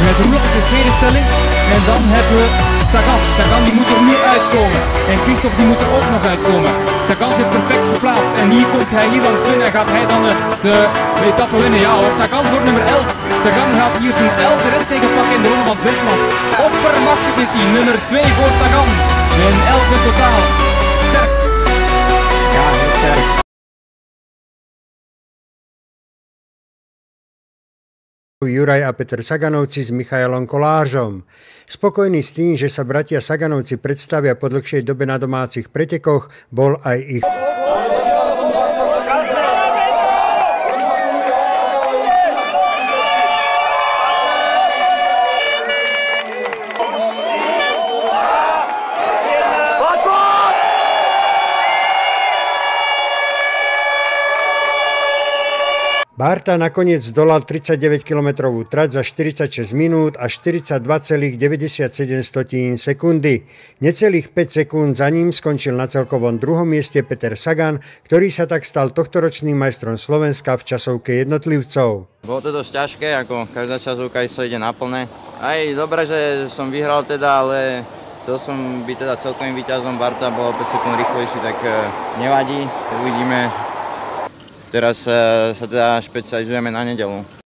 Met Roelof op de tweede stelling. En dan hebben we Sagan. Sagan die moet er nu uitkomen. En Christophe die moet er ook nog uitkomen. Sagan zit perfect geplaatst. En hier komt hij hier langs binnen. En gaat hij dan de etappe winnen. Ja hoor, Sagan voor nummer 11. Sagan gaat hier zijn 11e ritzege pakken in de Ronde van Zwitserland. Oppermachtig is hij. Nummer 2 voor Sagan. En 11 in totaal. Sterk. Ja, heel sterk. Juraj a Peter Saganovci s Michailom Kolářom. Spokojný s tým, že sa bratia Saganovci predstavia po dlhšej dobe na domácich pretekoch, bol aj ich Barta nakoniec zdolal 39-kilometrovú trať za 46 minút a 42,97 sekundy. Necelých 5 sekúnd za ním skončil na celkovom druhom mieste Peter Sagan, ktorý sa tak stal tohtoročným majstrom Slovenska v časovke jednotlivcov. Bolo to dosť ťažké, ako každá časovka sa ide na plné. Aj dobre, že som vyhral teda, ale chcel som byť teda celkovým víťazom. Barta bol 5 sekúnd rýchlejší, tak nevadí, uvidíme. Teraz sa teda špecializujeme na nedeľu.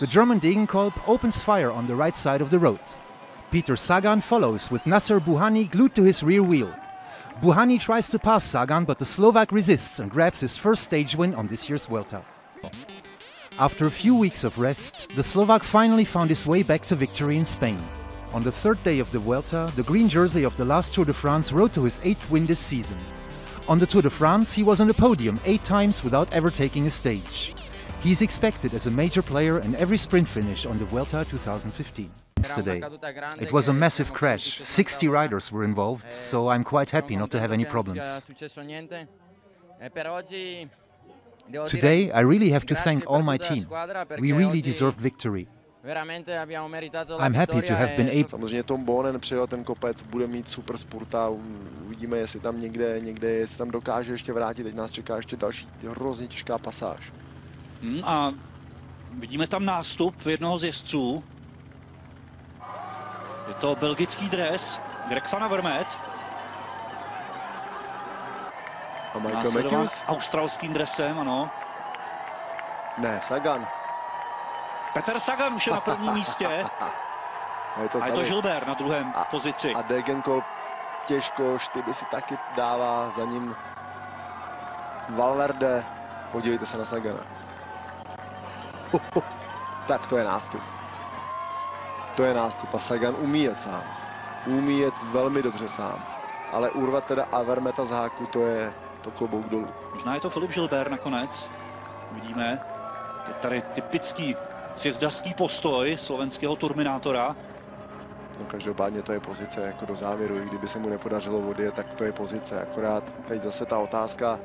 The German Degenkolb opens fire on the right side of the road. Peter Sagan follows with Nasser Buhani glued to his rear wheel. Buhani tries to pass Sagan, but the Slovak resists and grabs his first stage win on this year's Vuelta. After a few weeks of rest, the Slovak finally found his way back to victory in Spain. On the third day of the Vuelta, the green jersey of the last Tour de France rode to his 8th win this season. On the Tour de France, he was on the podium 8 times without ever taking a stage. He is expected as a major player in every sprint finish on the Vuelta 2015. Today. It was a massive crash. 60 riders were involved, so I'm quite happy not to have any problems. Today, I really have to thank all my team. We really deserved victory. I'm happy to have been able. Samozřejmě Tom Bonen přijel ten kopec, bude mít super spurta, uvidíme, jestli tam někde, jestli tam dokáže ještě vrátit. Teď nás čeká ještě další hrozně těžká pasáž. A vidíme tam nástup jednoho z jezdců. Je to belgický dres, Greg van Avermaet. A Michael Matthews? Australským dresem, ano. Ne, Sagan. Peter Sagan už je na prvním místě. A je to Gilbert na druhém pozici. A Degenkolb těžko, Štyby si taky dává, za ním Valverde. Podívejte se na Sagana. Tak to je nástup. To je nástup a Sagan umí jet sám. Umí jet velmi dobře sám. Ale urvat teda Avermeta z háku, to je to klobouk dolů. Možná je to Filip Gilbert nakonec. Vidíme. Je tady typický sjezdařský postoj slovenského turminátora. No, každopádně to je pozice jako do závěru. I kdyby se mu nepodařilo odjet, tak to je pozice. Akorát teď zase ta otázka,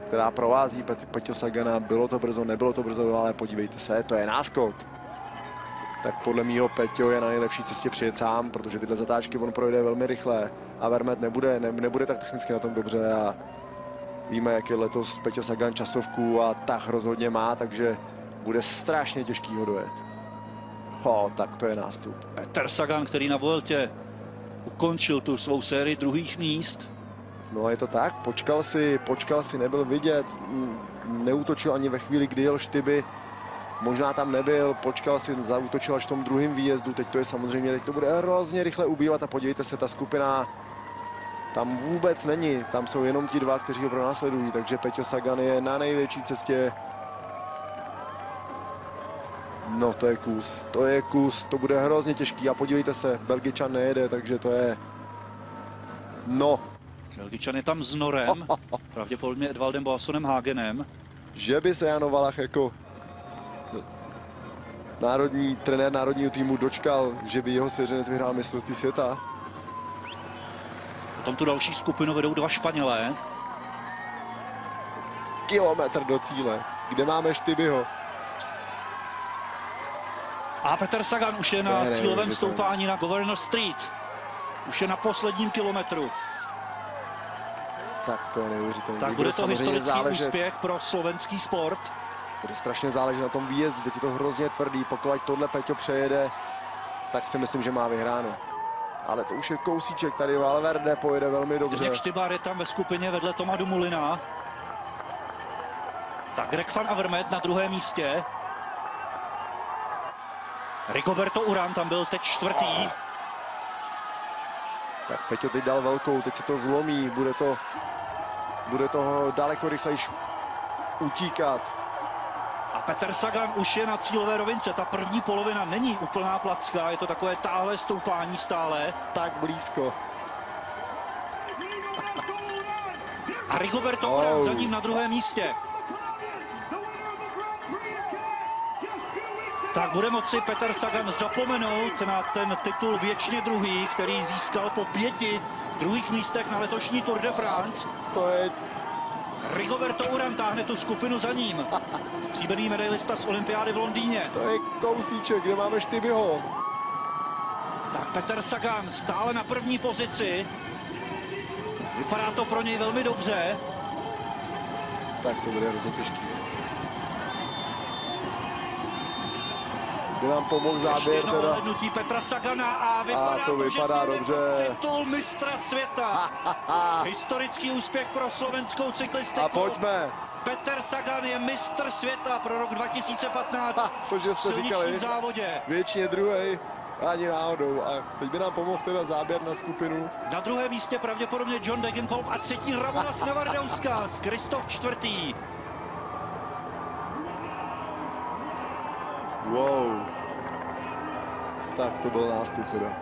která provází Peťo Sagana. Bylo to brzo, nebylo to brzo, ale podívejte se, to je náskok. Tak podle mýho Peťo je na nejlepší cestě přijet sám, protože tyhle zatáčky on projde velmi rychle. A Vermet nebude tak technicky na tom dobře a víme, jak je letos Peťo Sagan časovku a tah rozhodně má, takže bude strašně těžký ho dojet. Tak to je nástup. Peter Sagan, který na Vueltě ukončil tu svou sérii druhých míst. No je to tak, počkal si, nebyl vidět, neútočil ani ve chvíli, kdy jel Štyby, možná tam nebyl, počkal si, zaútočil až v tom druhém výjezdu, teď to je samozřejmě, teď to bude hrozně rychle ubývat a podívejte se, ta skupina tam vůbec není, tam jsou jenom ti dva, kteří ho pronásledují, takže Peťo Sagan je na největší cestě. No to je kus, to bude hrozně těžký a podívejte se, Belgičan nejede, takže to je, no. Belgičan je tam s Norem, pravděpodobně Edvaldem Boassonem Hagenem. Že by se Jan Valach jako trenér národního týmu dočkal, že by jeho svěřenec vyhrál mistrovství světa. Potom tu další skupinu vedou dva Španělé. Kilometr do cíle, kde máme Štybyho. A Peter Sagan už je na cílovém stoupání na Governor Street. Už je na posledním kilometru. Tak to je neuvěřitelné. Tak bude to historický úspěch pro slovenský sport. Bude strašně záležet na tom výjezdu, teď je to hrozně tvrdý, pokud tohle Peťo přejede, tak si myslím, že má vyhráno. Ale to už je kousíček, tady Valverde pojede velmi dobře. Zdeněk Štybar je tam ve skupině vedle Toma Dumulina. Tak Greg van Avermaet na druhém místě. Rigoberto Urán tam byl teď čtvrtý. Tak Peťo teď dal velkou, teď se to zlomí, bude to daleko rychlejší utíkat. A Peter Sagan už je na cílové rovince, ta první polovina není úplná placka, je to takové táhlé stoupání stále. Tak blízko. A Rigoberto Urán za ním na druhém místě. Tak bude moci Peter Sagan zapomenout na ten titul věčně druhý, který získal po 5 druhých místech na letošní Tour de France. To je... Rigoberto Urán táhne tu skupinu za ním. Stříbrný medailista z olympiády v Londýně. To je kousíček, kde máme Štybyho. Tak Peter Sagan stále na první pozici. Vypadá to pro něj velmi dobře. Tak to bude hrozně těžký. Kdy nám pomohl záběr teda. Ohlednutí Petra Sagana a vypadá to, že dobře. Titul mistra světa. Historický úspěch pro slovenskou cyklistiku. A pojďme. Peter Sagan je mistr světa pro rok 2015. Cože jste říkali? Závodě. Věčně druhý. Ani náhodou. A teď by nám pomohl teda záběr na skupinu. Na druhém místě pravděpodobně John Degenkolb a třetí Ramonas Nevardauskas, Kristof čtvrtý. Wow. Tak to byl nástup teda.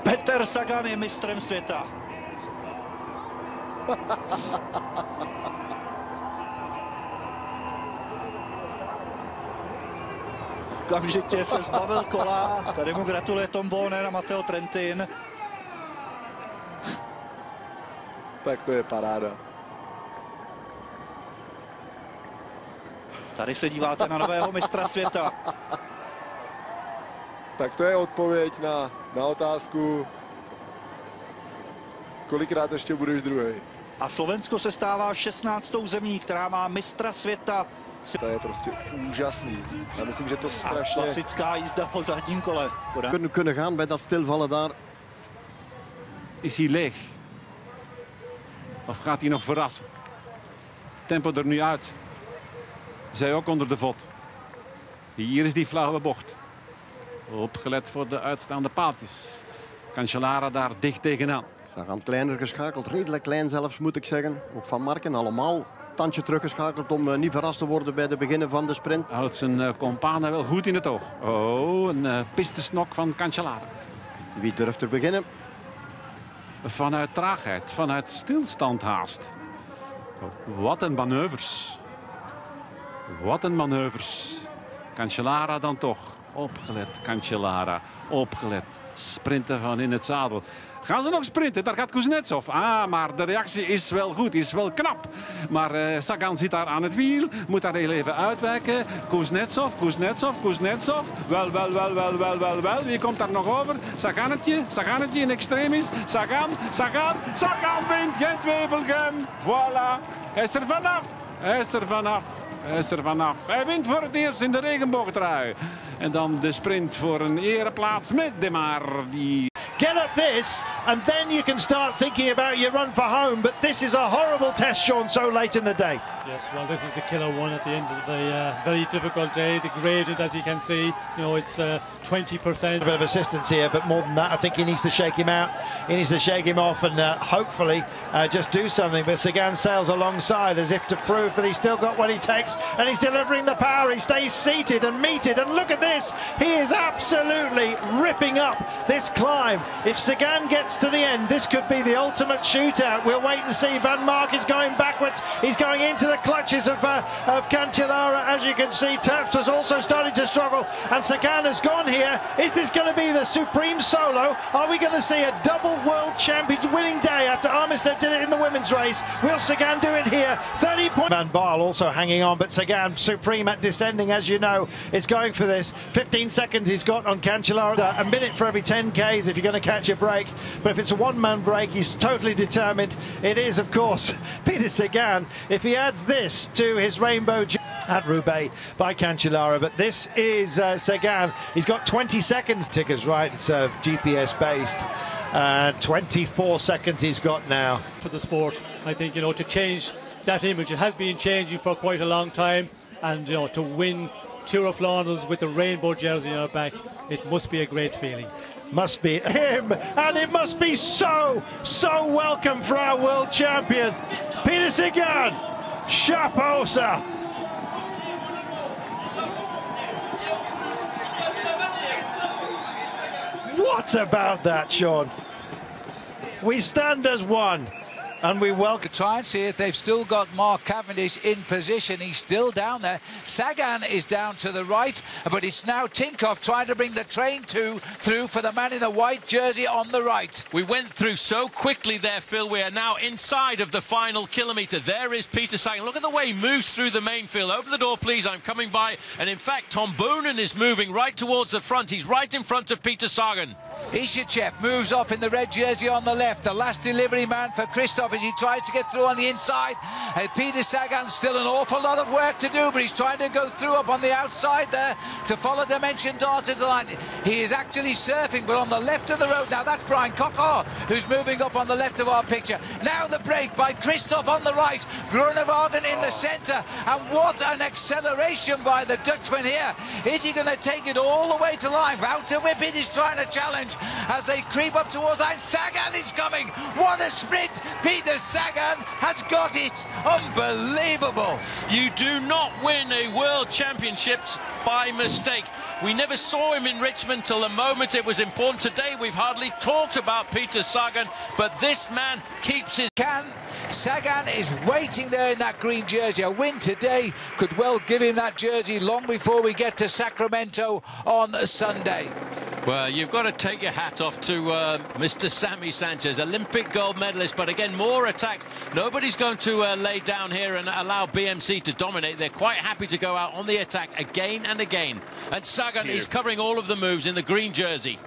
Peter Sagan je mistrem světa. Okamžitě se zbavil kola. Tady mu gratuluje Tom Bonner a Matteo Trentin. Tak to je paráda. Tady se díváte na nového mistra světa. Tak to je odpověď na otázku, kolikrát ještě budeš druhý. A Slovensko se stává 16. zemí, která má mistra světa. To je prostě úžasný. Já myslím, že to strašně... A klasická jízda po zadním kole. Kunnen gaan bij dat stilvallen daar. Is hij leeg? Of gaat hij nog verrassen? Tempo er nu uit. Zij ook onder de vod. Hier is die flauwe bocht. Opgelet voor de uitstaande paaltjes. Cancellara daar dicht tegenaan. Sagan kleiner geschakeld, redelijk klein zelfs moet ik zeggen. Ook Van Marken allemaal. Tandje teruggeschakeld om niet verrast te worden bij de beginnen van de sprint. Houdt zijn companen wel goed in het oog. Oh, een pistesnok van Cancellara. Wie durft er beginnen? Vanuit traagheid, vanuit stilstand haast. Wat een manoeuvres. Wat een manoeuvres. Cancellara dan toch. Opgelet, Cancellara. Opgelet. Sprinten van in het zadel. Gaan ze nog sprinten? Daar gaat Kuznetsov. Ah, maar de reactie is wel goed, is wel knap. Maar Sagan zit daar aan het wiel. Moet daar heel even uitwijken. Kuznetsov. Wel. Wie komt daar nog over? Sagannetje in extremis. Sagan wint Gent-Wevelgem. Voilà. Hij is er vanaf. Hij wint voor het eerst in de regenboogtrui. En dan de sprint voor een ereplaats met Demar. Die... get up this, and then you can start thinking about your run for home. But this is a horrible test, Sean, so late in the day. Yes, well, this is the killer one at the end of the very difficult day. The gradient, as you can see, it's 20%. A bit of assistance here, but more than that, I think he needs to shake him out. He needs to shake him off and hopefully just do something. But Sagan sails alongside as if to prove that he's still got what he takes, and he's delivering the power. He stays seated and meted, and look at this. He is absolutely ripping up this climb. If Sagan gets to the end, this could be the ultimate shootout. We'll wait and see. Van Mark is going backwards. He's going into the clutches of Cancellara. As you can see, Terpstra has also started to struggle, and Sagan has gone here. Is this going to be the supreme solo? Are we going to see a double world champion winning day after Armistead did it in the women's race? Will Sagan do it here? 30 points. Van Baarle also hanging on, but Sagan supreme at descending, as you know, is going for this. 15 seconds he's got on Cancellara. A minute for every 10 Ks if you're going to catch a break. But if it's a one-man break, he's totally determined. It is, of course, Peter Sagan. If he adds this to his rainbow at Roubaix by Cancellara, but this is Sagan. He's got 20 seconds. Tickers right, it's GPS based. 24 seconds he's got now. For the sport, I think, to change that image, it has been changing for quite a long time, and to win Tour of Flanders with the rainbow jersey on our back, it must be a great feeling. Must be him, and it must be so welcome for our world champion, Peter Sagan. Chapeau, sir. What about that, Sean? We stand as one, and we welcome. Try and see if they've still got Mark Cavendish in position. He's still down there. Sagan is down to the right, but it's now Tinkoff trying to bring the train through for the man in the white jersey on the right. We went through so quickly there, Phil. We are now inside of the final kilometre. There is Peter Sagan. Look at the way he moves through the main field. Open the door, please. I'm coming by. And in fact, Tom Boonen is moving right towards the front. He's right in front of Peter Sagan. Ishichev moves off in the red jersey on the left. The last delivery man for Christoph as he tries to get through on the inside. Peter Sagan's still an awful lot of work to do, but he's trying to go through up on the outside there to follow Dimension Dart to the line. He is actually surfing, but on the left of the road. Now that's Brian Cocker who's moving up on the left of our picture. Now the break by Christoph on the right. Groenewagen in the centre. And what an acceleration by the Dutchman here. Is he going to take it all the way to line? Out to Whippet is trying to challenge as they creep up towards line. Sagan is coming. What a sprint. Peter Sagan has got it. Unbelievable. You do not win a world championships by mistake. We never saw him in Richmond till the moment it was important. Today we've hardly talked about Peter Sagan, but this man keeps his... Sagan is waiting there in that green jersey. A win today could well give him that jersey long before we get to Sacramento on Sunday. Well, you've got to take your hat off to Mr. Sammy Sanchez, Olympic gold medalist, but again, more attacks. Nobody's going to lay down here and allow BMC to dominate. They're quite happy to go out on the attack again and again. And Sagan is covering all of the moves in the green jersey.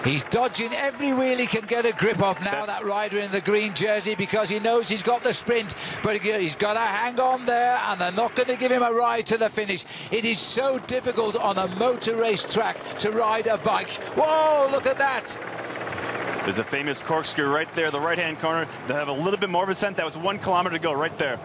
He's dodging every wheel he can get a grip of now, that rider in the green jersey, because he knows he's got the sprint, but he's got to hang on there, and they're not going to give him a ride to the finish. It is so difficult on a motor race track to ride a bike. Whoa, look at that. There's a famous corkscrew right there, the right-hand corner. They have a little bit more of a scent. That was 1 kilometre to go right there.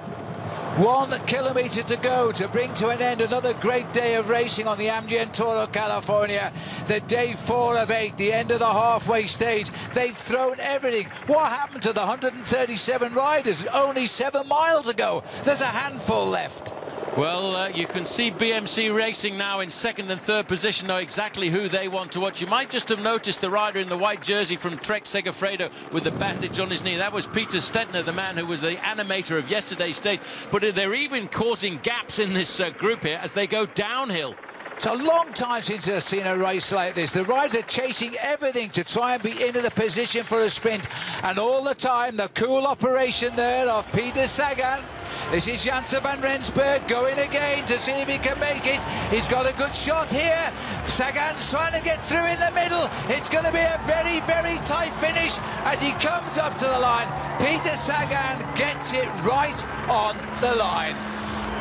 1 kilometre to go to bring to an end another great day of racing on the Amgen Tour of California. The day 4 of 8, the end of the halfway stage. They've thrown everything. What happened to the 137 riders only 7 miles ago? There's a handful left. Well, you can see BMC Racing now in 2nd and 3rd position, know exactly who they want to watch. You might just have noticed the rider in the white jersey from Trek Segafredo with the bandage on his knee. That was Peter Stettner, the man who was the animator of yesterday's stage. But they're even causing gaps in this group here as they go downhill. It's a long time since I've seen a race like this. The riders are chasing everything to try and be into the position for a sprint. And all the time, the cool operation there of Peter Sagan. This is Janssen van Rensburg going again to see if he can make it. He's got a good shot here. Sagan's trying to get through in the middle. It's going to be a very, very tight finish as he comes up to the line. Peter Sagan gets it right on the line.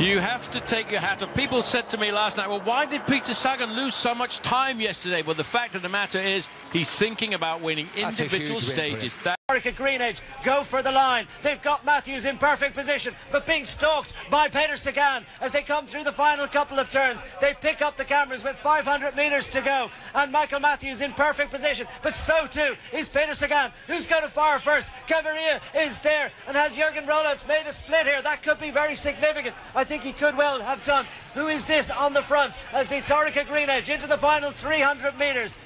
You have to take your hat off. People said to me last night, well, why did Peter Sagan lose so much time yesterday? Well, the fact of the matter is he's thinking about winning individual stages. Greenedge go for the line. They've got Matthews in perfect position, but being stalked by Peter Sagan as they come through the final couple of turns. They pick up the cameras with 500 metres to go, and Michael Matthews in perfect position, but so too is Peter Sagan. Who's going to fire first? Gaviria is there, and has Jürgen Rohlfs made a split here? That could be very significant. I think he could well have done. Who is this on the front as the Orica Greenedge into the final 300 metres?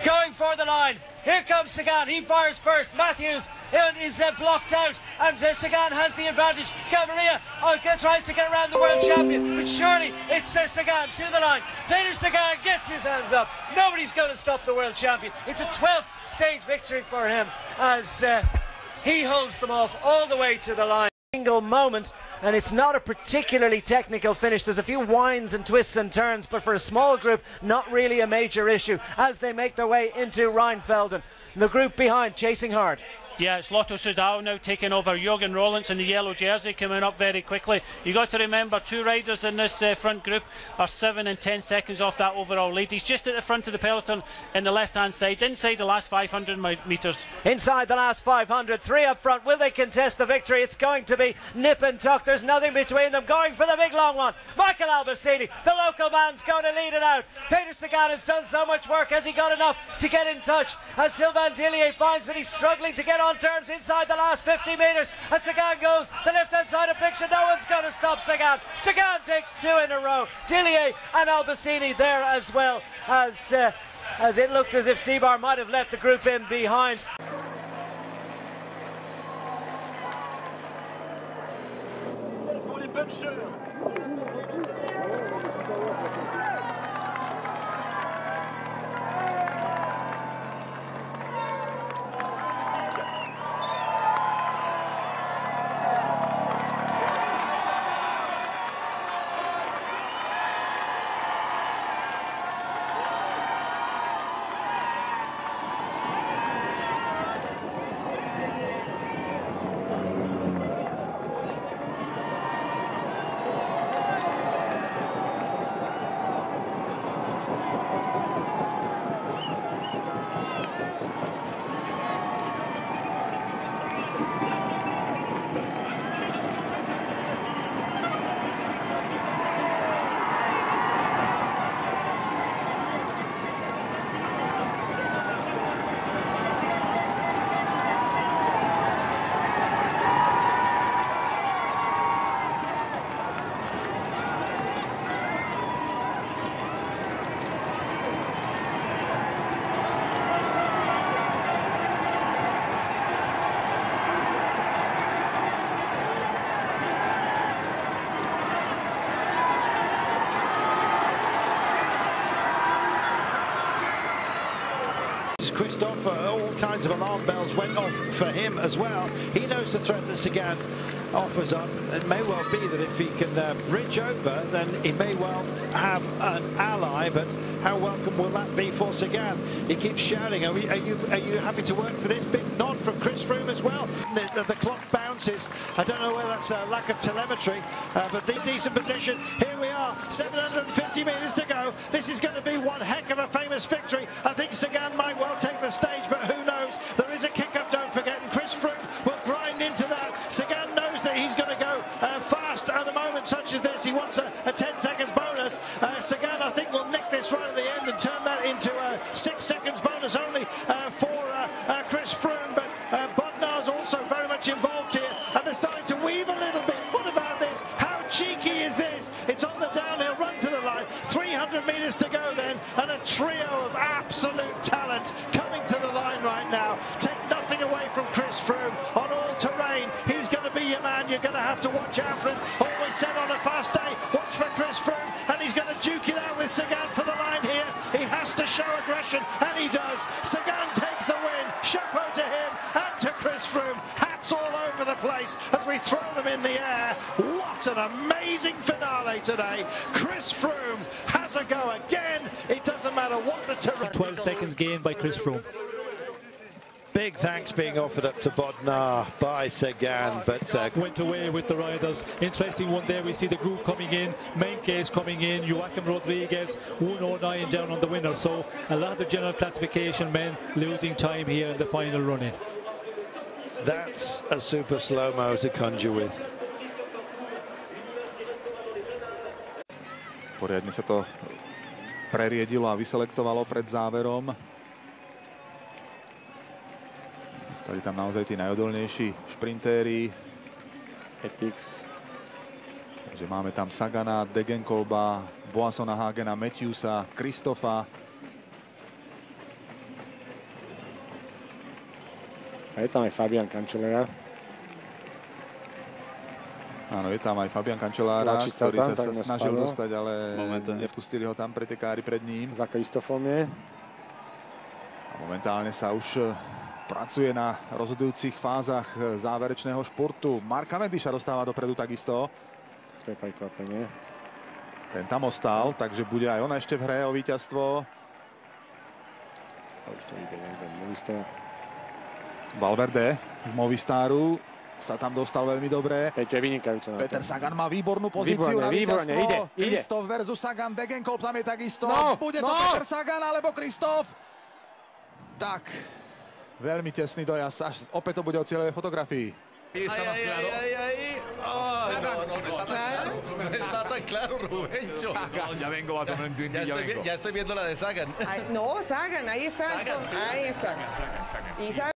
Going for the line. Here comes Sagan, he fires first. Matthews is blocked out, and Sagan has the advantage. Gaviria tries to get around the world champion, but surely it's Sagan to the line. Peter Sagan gets his hands up. Nobody's going to stop the world champion. It's a 12th stage victory for him as he holds them off all the way to the line. Single moment, and it's not a particularly technical finish. There's a few winds and twists and turns, but for a small group, not really a major issue as they make their way into Rheinfelden. The group behind chasing hard. Yeah, it's Lotto Soudal now taking over. Jürgen Rohlfs in the yellow jersey coming up very quickly. You got to remember, two riders in this front group are 7 and 10 seconds off that overall lead. He's just at the front of the peloton in the left-hand side, inside the last 500 metres. Inside the last 500, three up front. Will they contest the victory? It's going to be nip and tuck. There's nothing between them. Going for the big long one. Michael Albacini, the local man's going to lead it out. Peter Sagan has done so much work. Has he got enough to get in touch? As Sylvain Dillier finds that he's struggling to get on terms inside the last 50 metres, and Sagan goes the left-hand side of picture. No one's going to stop Sagan. Sagan takes two in a row. Dillier and Albacini there as well, as it looked as if Stibar might have left the group in behind. Christophe, all kinds of alarm bells went off for him as well. He knows the threat that Sagan offers up. It may well be that if he can bridge over, then he may well have an ally, but how welcome will that be for Sagan? He keeps shouting, are you happy to work for this? Big nod from Chris Froome as well. The clock bounces. I don't know whether that's a lack of telemetry, but the decent position. Here we are, 750 metres to go. This is going to be one heck of a famous victory. I think Sagan might well take the stage, but who knows? There is a kick-up, don't forget, and Chris Froome will grind into that. Sagan knows that he's going to go fast at a moment such as this. He wants a 10 seconds bonus. Sagan, I think, will nick this right at the end and turn that into a 6 seconds bonus only for Chris Froome. But Bodnar's also very much involved here, and they're starting to weave a little bit. What about this? How cheeky is this? It's on the downhill run to the line. 300 metres to go then, and a trio of absolute talent coming to the line right now. Take nothing away from Chris Froome on all terrain. He's going to be your man. You're going to have to watch out for him. Always said on a fast day, watch for Chris Froome, and he's going to duke it out with Sagan for the line here. He has to show aggression, and he does. Sagan takes the win. Chapeau to him and to Chris Froome. Hats all over the place as we throw them in the air. What an amazing finale today. Chris Froome has a go again. It doesn't matter what the terrain. 12 seconds gained by Chris Froome. big thanks being offered up to Bodnar by Sagan, but went away with the riders. Interesting one there. We see the group coming in, main case coming in, Joaquim Rodriguez 109 down on the winner. So a lot of the general classification men losing time here in the final run-in. That's a super slow-mo to conjure with. Poriadne sa to preriedilo a vyselektovalo pred záverom. Stali tam naozaj tí najodolnejší šprintéri. Etix. Takže máme tam Sagana, Degenkolba, Boassona, Hagena, Matthewsa, Christopha. A je tam aj Fabian Cancellara. Áno, je tam aj Fabian Cancellara, ktorý sa snažil dostať, ale nepustili ho tam pretekári pred ním. Za Christophom je. A momentálne sa už pracuje na rozhodujúcich fázach záverečného športu. Mark Cavendish sa dostáva dopredu takisto. To je prekvapenie. Ten tam ostal, takže bude aj on ešte v hre o víťazstvo. Valverde z Movistaru sa tam dostal veľmi dobre. Peter Sagan má výbornú pozíciu na víťazstvo. Christoph versus Sagan, Degenkolb tam je takisto. Bude to Peter Sagan alebo Christoph? Tak, veľmi tesný dojazd. Až opäť to bude o cieľovej fotografii. Está tan claro, Rubencho. Ya vengo, Bato, no entiendo. Ya estoy viendo la de Sagan. No, Sagan, ahí está. Sagan, sí. Ahí está. Y Sagan.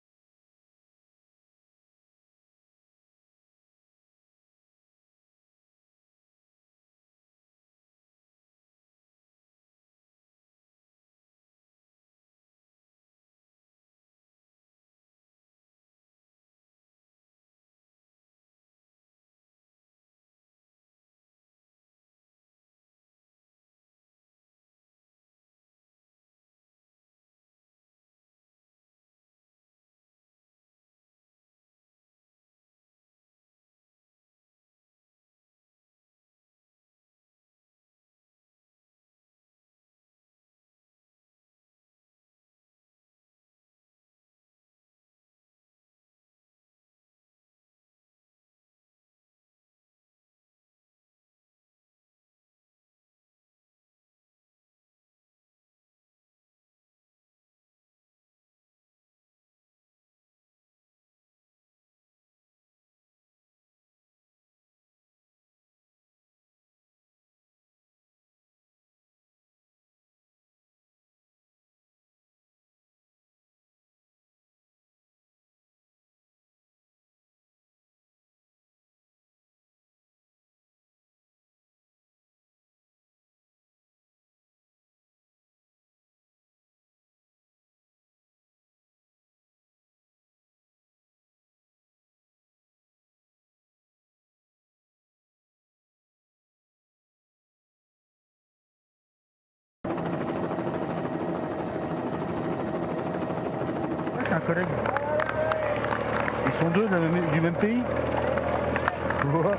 Un collègue. Ils sont deux du même pays. Tu vois.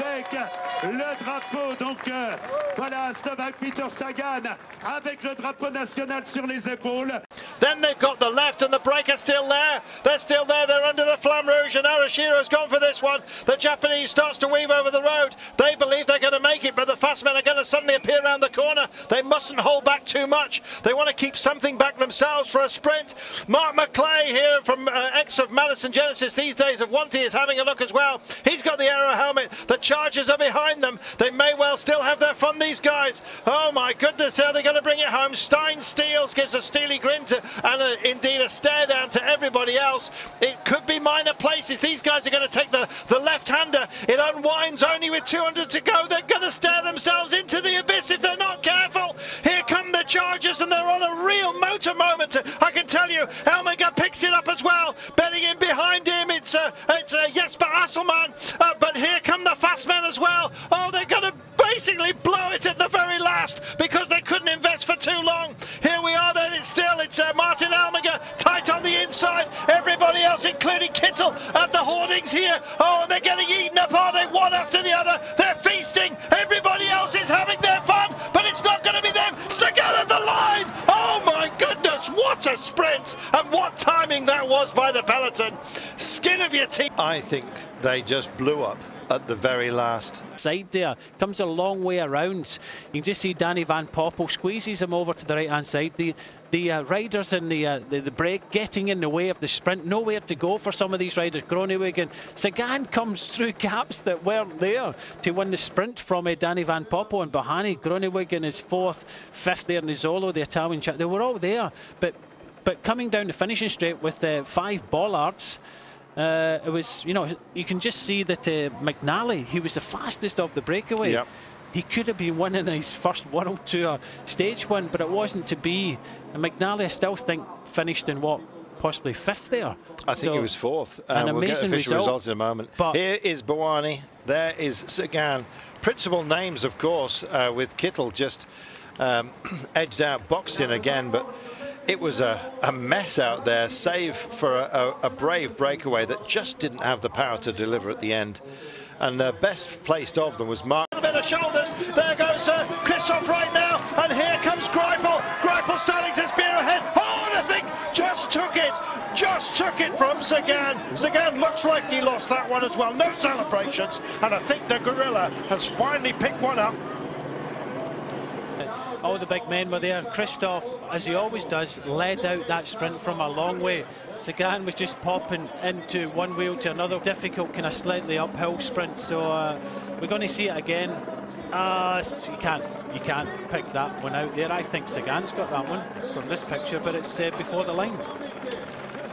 Avec le drapeau, donc voilà, Slovak Peter Sagan avec le drapeau national sur les épaules. Then they've got the left and the brake are still there. They're still there. They're under the Flamme Rouge and Arashiro's gone for this one. The Japanese starts to weave over the road. They believe they're going to make it, but the fast men are going to suddenly appear around the corner. They mustn't hold back too much. They want to keep something back themselves for a sprint. Mark McClay here from ex of Madison Genesis these days of Wanty is having a look as well. He's got the aero helmet. The Chargers are behind them. They may well still have their fun, these guys. Oh my goodness, how are they going to bring it home? Steele gives a steely grin to and indeed a stare down to everybody else. It could be minor places. These guys are going to take the left-hander. It unwinds only with 200 to go. They're going to stare themselves into the abyss if they're not careful. Here come the Chargers, and they're on a real motor moment. I can tell you, Elmiger picks it up as well. Betting in behind him, it's Jesper Asselman, but here come the fast men as well. Oh, they're going to basically blow it at the very last because they couldn't invest for too long. Here we are then, it's Martin Elmiger tight on the inside. Everybody else, including Kittel, at the hoardings here. Oh, and they're getting eaten up, are they? One after the other. They're feasting. Everybody else is having their fun, but it's not going to be them. Sagan at the line. Oh my goodness, what a sprint, and what timing that was by the peloton. Skin of your teeth. I think they just blew up at the very last. Side there, comes a long way around. You can just see Danny Van Poppel squeezes him over to the right hand side. The riders in the break getting in the way of the sprint, nowhere to go for some of these riders. Groenewegen, Sagan comes through gaps that weren't there to win the sprint from Danny Van Poppel and Bohani. Groenewegen is fourth, fifth there, Nizzolo, the Italian chap. They were all there, but coming down the finishing straight with 5 bollards. It was, you know, you can just see that McNally, he was the fastest of the breakaway. Yep. He could have been winning his first World Tour stage win, but it wasn't to be. And McNally, I still think, finished in what, possibly 5th there. I think he was 4th. An we'll amazing get official result. results in a moment. But here is Bohani, there is Sagan. Principal names, of course, with Kittel just edged out, boxed in again, but it was a mess out there, save for a brave breakaway that just didn't have the power to deliver at the end. And the best placed of them was Mark. A bit of shoulders. There goes Christoph right now, and here comes Greipel. Greipel starting to spear ahead. Oh, and I think just took it from Sagan. Sagan looks like he lost that one as well. No celebrations, and I think the gorilla has finally picked one up. All the big men were there. Christoph, as he always does, led out that sprint from a long way. Sagan was just popping into one wheel to another. Difficult kind of slightly uphill sprint. So we're going to see it again. You can't pick that one out there. I think Sagan's got that one from this picture, but it's before the line.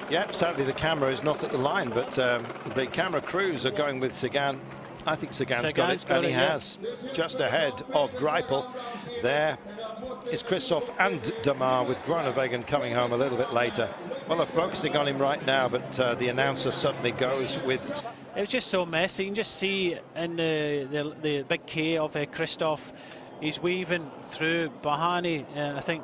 Yeah, sadly the camera is not at the line, but the camera crews are going with Sagan. I think Sagan's got it, and he has. Just ahead of Greipel. There is Christoph and Damar, with Groenewegen coming home a little bit later. Well, they're focusing on him right now, but the announcer suddenly goes with... It was just so messy. You can just see in the big K of Christoph, he's weaving through Bohani. I think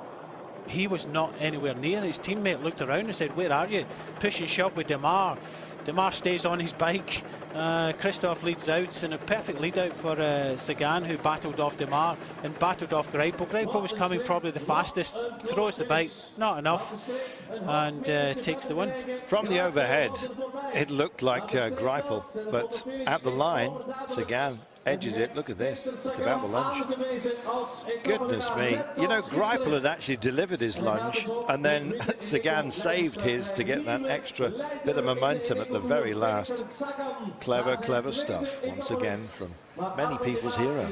he was not anywhere near. His teammate looked around and said, "Where are you?" Push and shove with Damar. Damar stays on his bike. Christoph leads out, and a perfect lead out for Sagan, who battled off Damar and battled off Greipel. Greipel was coming probably the fastest, throws the bike, not enough, and takes the win. From the overhead, it looked like Greipel, but at the line, Sagan edges it. Look at this, it's about the lunge. Goodness me. You know, Greipel had actually delivered his lunge, and then Sagan saved his to get that extra bit of momentum at the very last. Clever, clever stuff, once again, from many people's hero.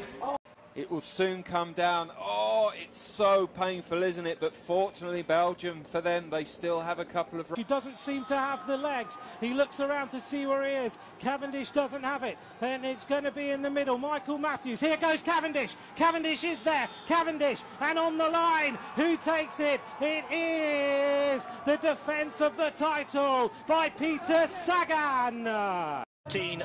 It will soon come down. Oh, it's so painful, isn't it? But fortunately, Belgium, for them, they still have a couple of... He doesn't seem to have the legs. He looks around to see where he is. Cavendish doesn't have it, and it's going to be in the middle. Michael Matthews. Here goes Cavendish. Cavendish is there. Cavendish, and on the line, who takes it? It is the defence of the title by Peter Sagan.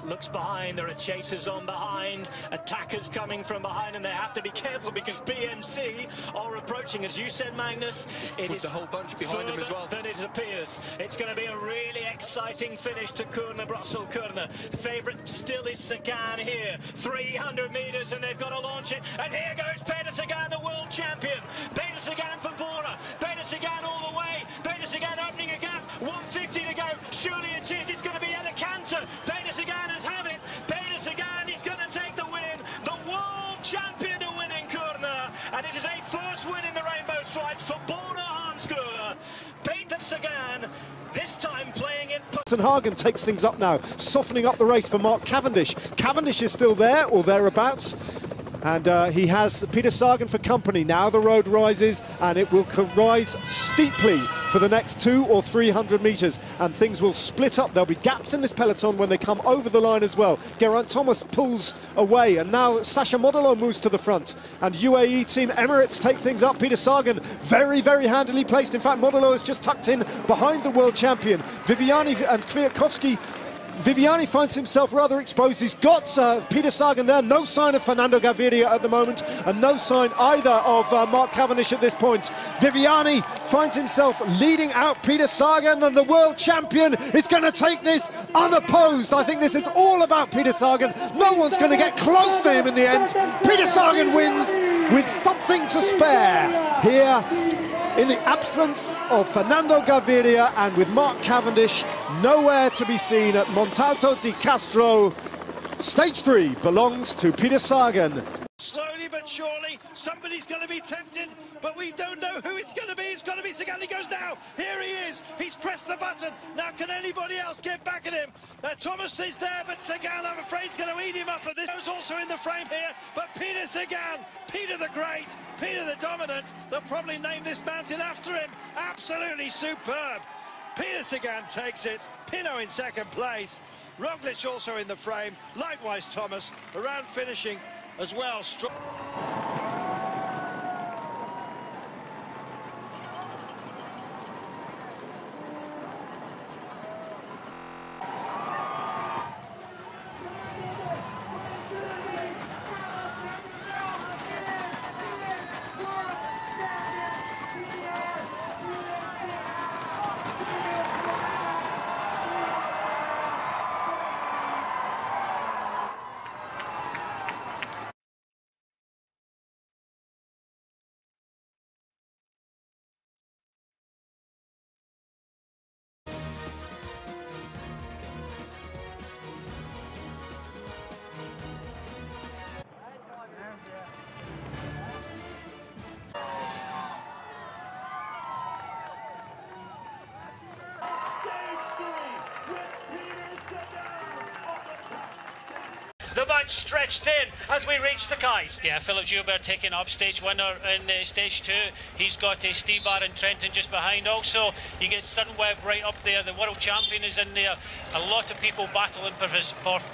Looks behind, there are chasers on behind, attackers coming from behind, and they have to be careful because BMC are approaching. As you said, Magnus, it is the whole bunch behind them as well than it appears. It's going to be a really exciting finish to Kuurne, Brussels Kuurne. Favourite still is Sagan here, 300 metres, and they've got to launch it, and here goes Peter Sagan, the world champion. Peter Sagan for Bora, Peter Sagan all the way, Peter Sagan opening a gap, 150 to go, surely it is, it's going to be at a canter. Peter Sagan has had it. Peter Sagan is going to take the win. The world champion to win in Kuurne. And it is a first win in the rainbow stripes for Bora Hansgrohe. Peter Sagan, this time playing it. Hagen takes things up now, softening up the race for Mark Cavendish. Cavendish is still there, or thereabouts. And he has Peter Sagan for company. Now the road rises, and it will rise steeply for the next 200 or 300 metres, and things will split up. There'll be gaps in this peloton when they come over the line as well. Geraint Thomas pulls away, and now Sacha Modolo moves to the front, and UAE team Emirates take things up. Peter Sagan very, very handily placed. In fact, Modolo is just tucked in behind the world champion. Viviani and Kwiatkowski. Viviani finds himself rather exposed. He's got Peter Sagan there. No sign of Fernando Gaviria at the moment, and no sign either of Mark Cavendish at this point. Viviani finds himself leading out Peter Sagan, and the world champion is going to take this unopposed. I think this is all about Peter Sagan. No one's going to get close to him in the end. Peter Sagan wins with something to spare here in the absence of Fernando Gaviria, and with Mark Cavendish nowhere to be seen at Montalto di Castro. Stage 3 belongs to Peter Sagan. Slowly but surely, somebody's going to be tempted, but we don't know who it's going to be. It's going to be Sagan. He goes now. Here he is. He's pressed the button. Now, can anybody else get back at him? Thomas is there, but Sagan, I'm afraid, is going to eat him up. But this is also in the frame here. But Peter Sagan, Peter the Great, Peter the Dominant, they'll probably name this mountain after him. Absolutely superb. Peter Sagan takes it. Pinot in second place. Roglic also in the frame. Likewise, Thomas around finishing as well. The bunch stretched thin as we reach the kite. Yeah, Philip Gilbert taking up stage winner in stage 2. He's got Steve Barr and Trenton just behind. Also, you get Sunweb right up there. The world champion is in there. A lot of people battling for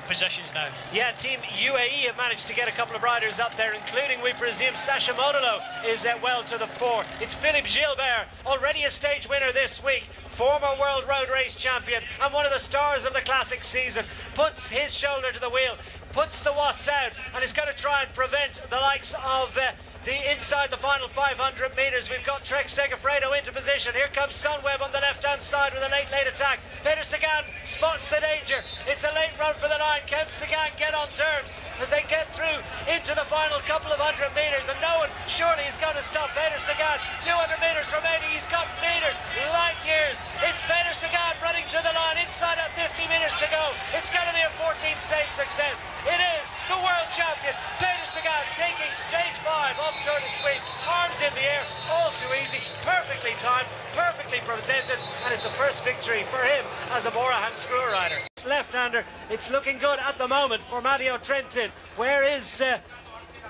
positions now. Yeah, Team UAE have managed to get a couple of riders up there, including, we presume, Sacha Modolo is well to the fore. It's Philippe Gilbert, already a stage winner this week, former world road race champion and one of the stars of the classic season, puts his shoulder to the wheel, puts the watts out, and is going to try and prevent the likes of inside the final 500 metres. We've got Trek Segafredo into position. Here comes Sunweb on the left-hand side with a late attack. Peter Sagan spots the danger. It's a late run for the line. Can Sagan get on terms as they get through into the final couple of 100 metres? And no one surely is going to stop Peter Sagan. 200 metres remaining. He's got meters, light years. It's Peter Sagan running to the line inside at 50 metres to go. It's going to be a 14-stage success. It is the world champion, Peter Sagan, taking stage 5 of Tour de Suisse. Arms in the air, all too easy, perfectly timed, perfectly presented, and it's a first victory for him as a Bora Hansgrohe rider. Left-hander, it's looking good at the moment for Matteo Trentin. Where is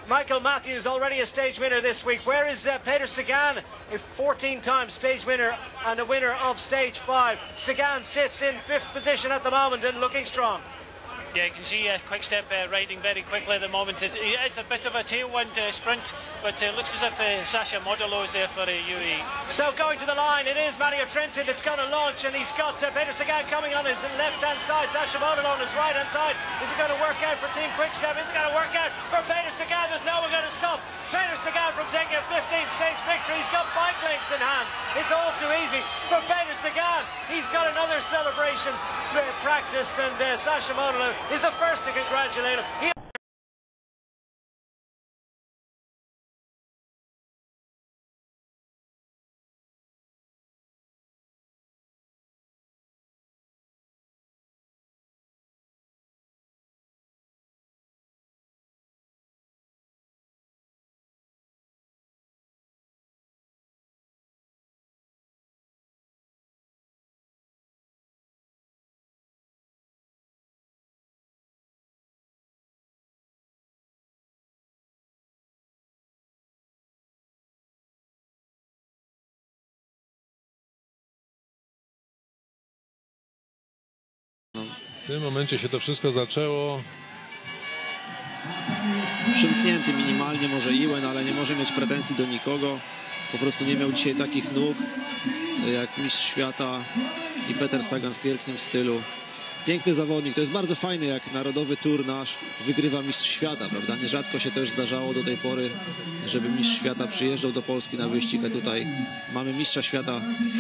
Michael Matthews, already a stage winner this week? Where is Peter Sagan, a 14-time stage winner and a winner of stage 5? Sagan sits in 5th position at the moment and looking strong. Yeah, you can see Quick Step riding very quickly at the moment. It is a bit of a tailwind sprint, but it looks as if Sacha Modolo is there for UAE. So going to the line, it is Matteo Trentin that's going to launch, and he's got Peter Sagan coming on his left-hand side, Sacha Modolo on his right-hand side. Is it going to work out for Team Quick Step? Is it going to work out for Peter Sagan? There's no one going to stop Peter Sagan from taking a 15-stage victory. He's got bike links in hand. It's all too easy for Peter Sagan. He's got another celebration practiced, and Sacha Modolo is the first to congratulate him. W tym momencie się to wszystko zaczęło. Przymknięty minimalnie może Ewan, ale nie może mieć pretensji do nikogo. Po prostu nie miał dzisiaj takich nóg jak mistrz świata i Peter Sagan w pięknym stylu. Piękny zawodnik. To jest bardzo fajne, jak narodowy tur nasz wygrywa mistrz świata, prawda? Nierzadko się też zdarzało do tej pory, żeby mistrz świata przyjeżdżał do Polski na wyścig, a tutaj mamy mistrza świata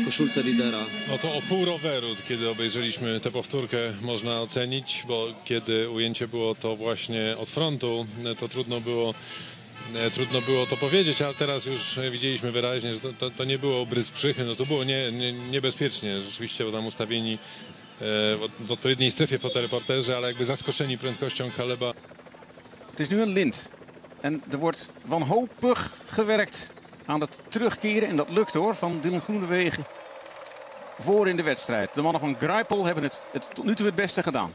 w koszulce lidera. No to o pół roweru, kiedy obejrzeliśmy tę powtórkę, można ocenić, bo kiedy ujęcie było to właśnie od frontu, to trudno było to powiedzieć, ale teraz już widzieliśmy wyraźnie, że to nie było bryz przychy, no to było niebezpiecznie rzeczywiście, bo tam ustawieni w odpowiedniej strefie fotoreporterzy, ale jakby zaskoczeni prędkością Caleba. Het is nu een lint. En er wordt wanhopig gewerkt aan het terugkeren. En dat lukt hoor, van Dylan Groenewegen voor in de wedstrijd. De mannen van Greipel hebben het tot nu toe het beste gedaan.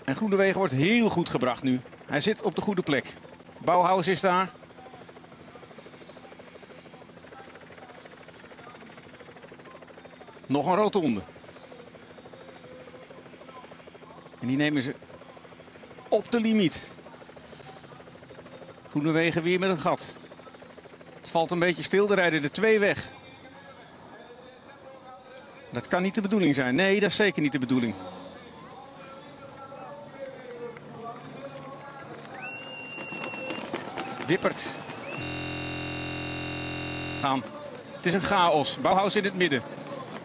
En Groenewegen wordt heel goed gebracht nu. Hij zit op de goede plek. Bauhaus is daar. Nog een rotonde. En die nemen ze op de limiet. Groenewegen weer met een gat. Het valt een beetje stil, er rijden er 2 weg. Dat kan niet de bedoeling zijn. Nee, dat is zeker niet de bedoeling. Wippert. Gaan. Het is een chaos. Bauhaus in het midden.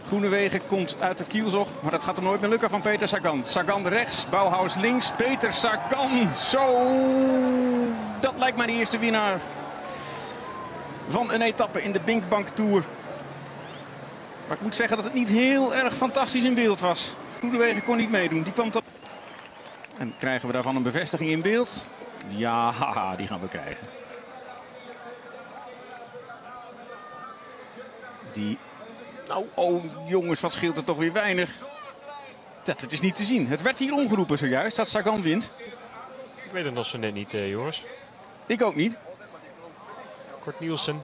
Groenewegen komt uit het kielzog, maar dat gaat er nooit meer lukken van Peter Sagan. Sagan rechts, Bauhaus links, Peter Sagan. Zo, dat lijkt mij de eerste winnaar van een etappe in de Binkbank Tour. Maar ik moet zeggen dat het niet heel erg fantastisch in beeld was. Groenewegen kon niet meedoen, die kwam tot... En krijgen we daarvan een bevestiging in beeld? Ja, haha, die gaan we krijgen. Die... Nou, oh jongens, wat scheelt er toch weer weinig. Het is niet te zien. Het werd hier omgeroepen zojuist, dat Sagan wint. Ik weet het nog zo net niet, Joris. Ik ook niet. Kort Nielsen.